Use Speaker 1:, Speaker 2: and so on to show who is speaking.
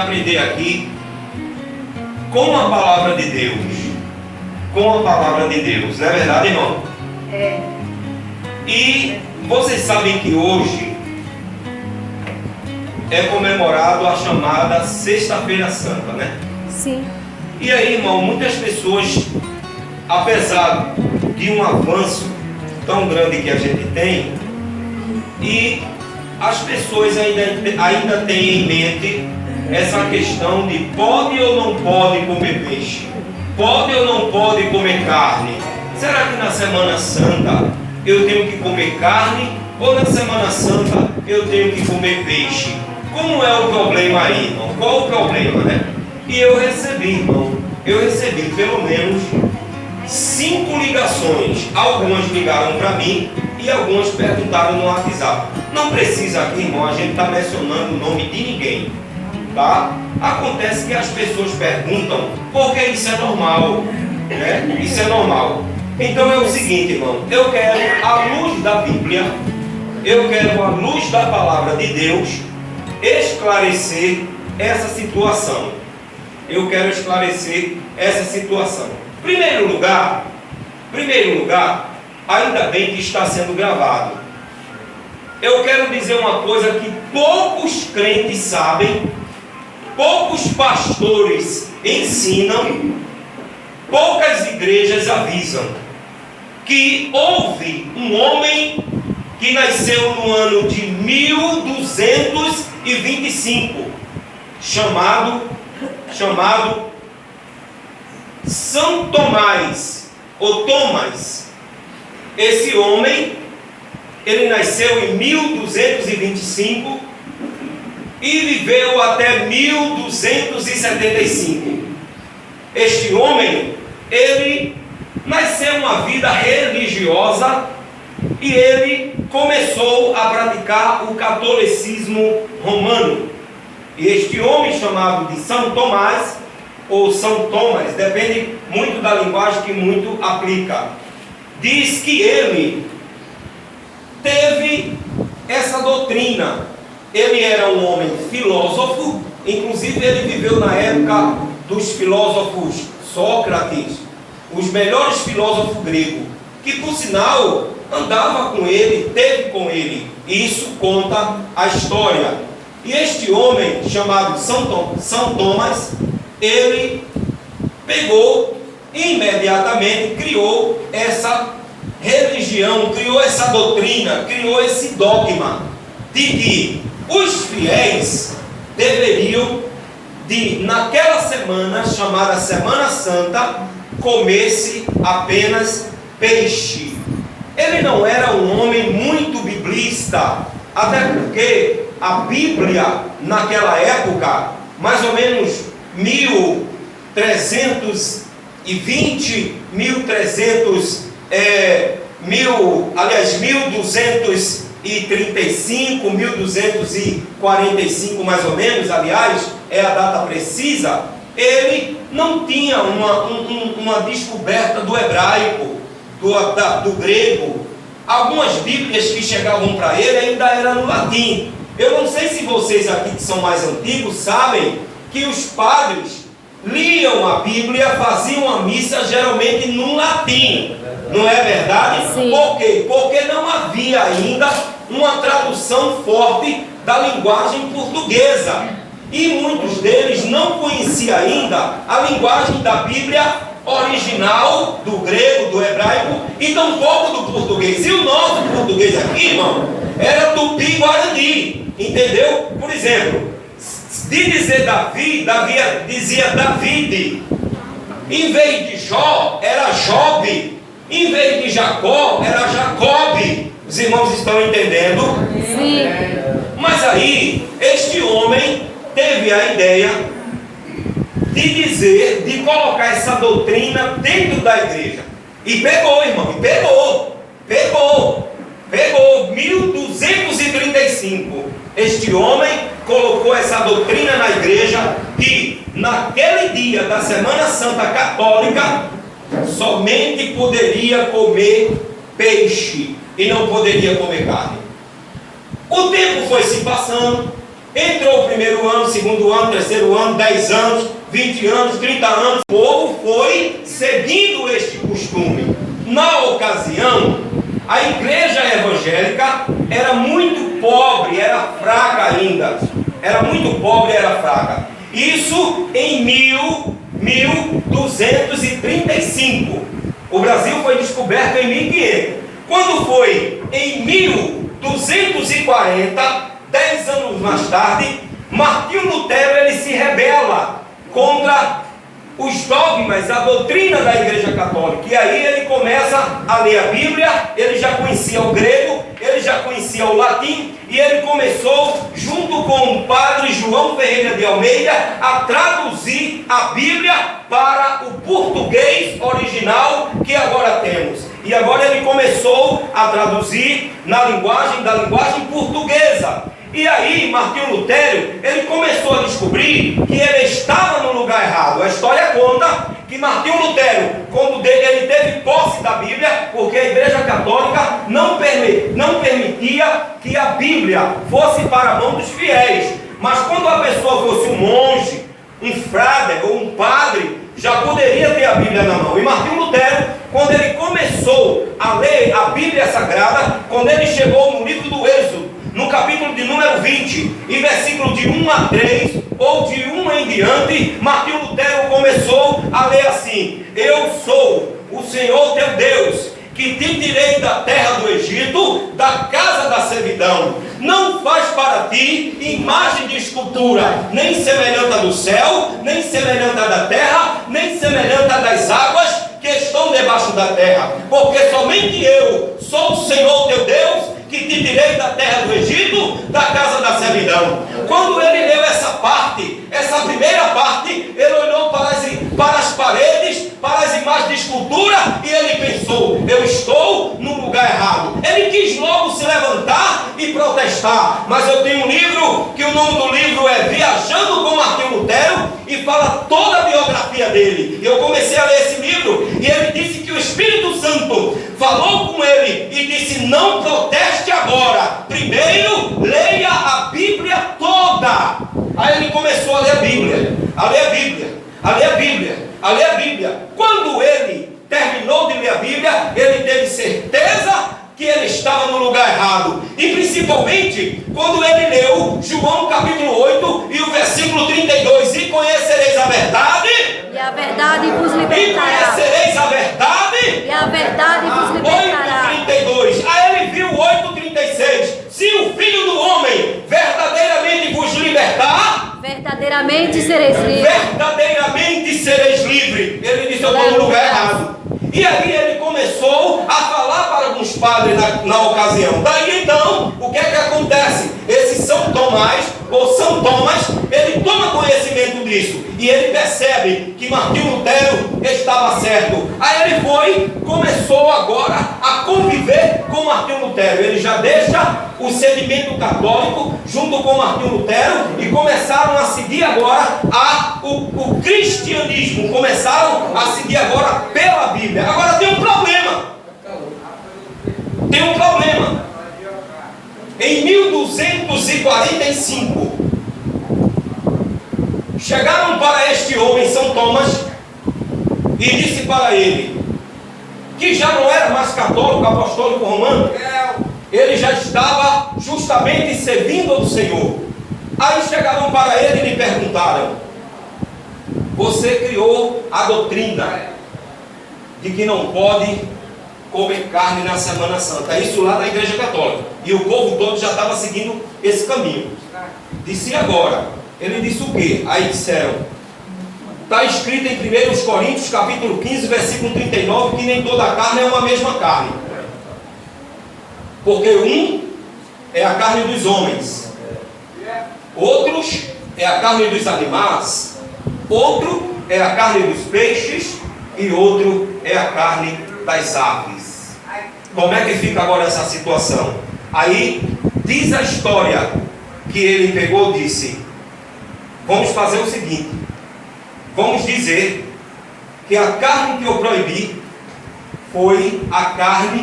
Speaker 1: aprender aqui com a palavra de Deus. Com a palavra de Deus, não é verdade, irmão?
Speaker 2: É.
Speaker 1: E vocês sabem que hoje é comemorado a chamada Sexta-feira Santa, né?
Speaker 2: Sim.
Speaker 1: E aí, irmão, muitas pessoas, apesar de um avanço tão grande que a gente tem, e as pessoas ainda têm em mente essa questão de pode ou não pode comer peixe, pode ou não pode comer carne. Será que na Semana Santa eu tenho que comer carne ou na Semana Santa eu tenho que comer peixe? Como é o problema aí, irmão? Qual o problema, né? E eu recebi, irmão, pelo menos 5 ligações. Algumas ligaram para mim e algumas perguntaram no WhatsApp. Não precisa aqui, irmão, a gente está mencionando o nome de ninguém, tá? Acontece que as pessoas perguntam porque isso é normal, né? Isso é normal. Então é o seguinte, irmão, eu quero a luz da Bíblia, eu quero a luz da palavra de Deus esclarecer essa situação. Eu quero esclarecer essa situação. Primeiro lugar, ainda bem que está sendo gravado. Eu quero dizer uma coisa que poucos crentes sabem, poucos pastores ensinam, poucas igrejas avisam, que houve um homem que nasceu no ano de 1225, chamado São Tomás, ou Thomas. Esse homem, ele nasceu em 1225 e viveu até 1275. Este homem, ele nasceu uma vida religiosa e ele começou a praticar o catolicismo romano. E este homem, chamado de São Tomás, ou São Thomas, depende muito da linguagem que muito aplica, diz que ele teve essa doutrina. Ele era um homem filósofo, inclusive ele viveu na época dos filósofos Sócrates, os melhores filósofos gregos, que por sinal andava com ele, teve com ele. Isso conta a história. E este homem, chamado São Tomás, ele pegou e imediatamente criou essa religião, criou essa doutrina, criou esse dogma de que os fiéis deveriam, naquela semana chamada Semana Santa, comer-se apenas peixe. Ele não era um homem muito biblista, até porque a Bíblia naquela época, mais ou menos 1235, 1245 mais ou menos, aliás, é a data precisa. Ele não tinha uma descoberta do hebraico, do grego. Algumas bíblias que chegavam para ele ainda eram no latim. Eu não sei se vocês aqui que são mais antigos sabem que os padres liam a Bíblia, faziam a missa geralmente no latim. Não é verdade?
Speaker 2: Sim.
Speaker 1: Por quê? Porque não havia ainda uma tradução forte da linguagem portuguesa. E muitos deles não conheciam ainda a linguagem da Bíblia original, do grego, do hebraico, e tampouco do português. E o nosso português aqui, irmão, era tupi-guarani, entendeu? Por exemplo, de dizer Davi dizia Davide. Em vez de Jó, era Jobe. Em vez de Jacó, era Jacobe. Os irmãos estão entendendo?
Speaker 2: Sim.
Speaker 1: Mas aí, este homem teve a ideia de colocar essa doutrina dentro da igreja. E pegou, irmão, pegou. 1235. Este homem colocou essa doutrina na igreja que naquele dia da Semana Santa Católica somente poderia comer peixe e não poderia comer carne. O tempo foi se passando, Entrou o primeiro ano, segundo ano, terceiro ano, 10 anos, 20 anos, 30 anos. O povo foi seguindo este costume. Na ocasião, a igreja evangélica era muito pobre, era fraca ainda. Era muito pobre, era fraca. Isso em 1235. O Brasil foi descoberto em 1500. Quando foi em 1240, 10 anos mais tarde, Martinho Lutero ele se rebela contra os dogmas, a doutrina da Igreja Católica. E aí ele começa a ler a Bíblia. Ele já conhecia o grego, ele já conhecia o latim, e ele começou, junto com o padre João Ferreira de Almeida, a traduzir a Bíblia para o português original que agora temos. E agora ele começou a traduzir da linguagem portuguesa. E aí, Martinho Lutero, ele começou a descobrir que ele estava no lugar errado. A história conta que Martinho Lutero, quando ele teve posse da Bíblia, porque a Igreja Católica não permitia que a Bíblia fosse para a mão dos fiéis. Mas quando a pessoa fosse um monge, um frade ou um padre, já poderia ter a Bíblia na mão. E Martinho Lutero, quando ele começou a ler a Bíblia Sagrada, quando ele chegou no livro do Êxodo, no capítulo de número 20, e versículo de 1 a 3, ou de 1 em diante, Martinho Lutero começou a ler assim: eu sou o Senhor teu Deus, que te tirei da terra do Egito, da casa da servidão. Não faz para ti imagem de escultura, nem semelhante à do céu, nem semelhante à da terra, nem semelhante à das águas que estão debaixo da terra. Porque somente eu sou o Senhor teu Deus, que te tirei da terra do Egito, da casa da servidão. Quando ele leu essa parte, essa primeira parte, ele olhou para as paredes, para as imagens de escultura, e ele pensou: eu estou no lugar errado. Ele quis logo se levantar e protestar. Mas eu tenho um livro, que o nome do livro é Viajando com Martinho Lutero, e fala toda a biografia dele. E eu comecei a ler esse livro, e ele disse que o Espírito Santo falou com ele e disse: não proteste agora, primeiro leia a Bíblia toda. Aí ele começou a ler a Bíblia, a ler a Bíblia, a ler a Bíblia, a ler a Bíblia. Quando ele terminou de ler a Bíblia, ele teve certeza que ele estava no lugar errado. E principalmente quando ele leu João capítulo 8 e o versículo 32: e conhecereis a verdade,
Speaker 2: e a verdade vos libertará.
Speaker 1: E conhecereis a verdade,
Speaker 2: e a verdade vos libertará.
Speaker 1: 8:32. Aí ele viu 8:36: se o Filho do Homem verdadeiramente vos libertar,
Speaker 2: verdadeiramente sereis livres.
Speaker 1: Verdadeiramente sereis livres. Ele disse: eu estou no lugar errado. E aí ele começou a falar para alguns padres na ocasião. Daí então, o que é que acontece? Esse São Tomás, ou São Tomás, ele toma conhecimento disso. E ele percebe que Martinho Lutero estava certo. Aí ele começou agora a conviver com Martinho Lutero. Ele já deixa o segmento católico junto com Martinho Lutero e começaram a seguir agora o cristianismo. Começaram a seguir agora pela Bíblia. Agora tem um problema. Tem um problema. Em 1245, chegaram para este homem, São Tomás, e disse para ele, que já não era mais católico, apostólico romano, ele já estava justamente servindo ao Senhor. Aí chegaram para ele e lhe perguntaram: você criou a doutrina de que não pode comer carne na Semana Santa. Isso lá na Igreja Católica. E o povo todo já estava seguindo esse caminho. Disse: agora? Ele disse o quê? Aí disseram: está escrito em 1 Coríntios capítulo 15, versículo 39, que nem toda a carne é uma mesma carne. Porque um é a carne dos homens, outros é a carne dos animais, outro é a carne dos peixes e outro é a carne das aves. Como é que fica agora essa situação? Aí diz a história que ele pegou e disse: vamos fazer o seguinte, vamos dizer que a carne que eu proibi foi a carne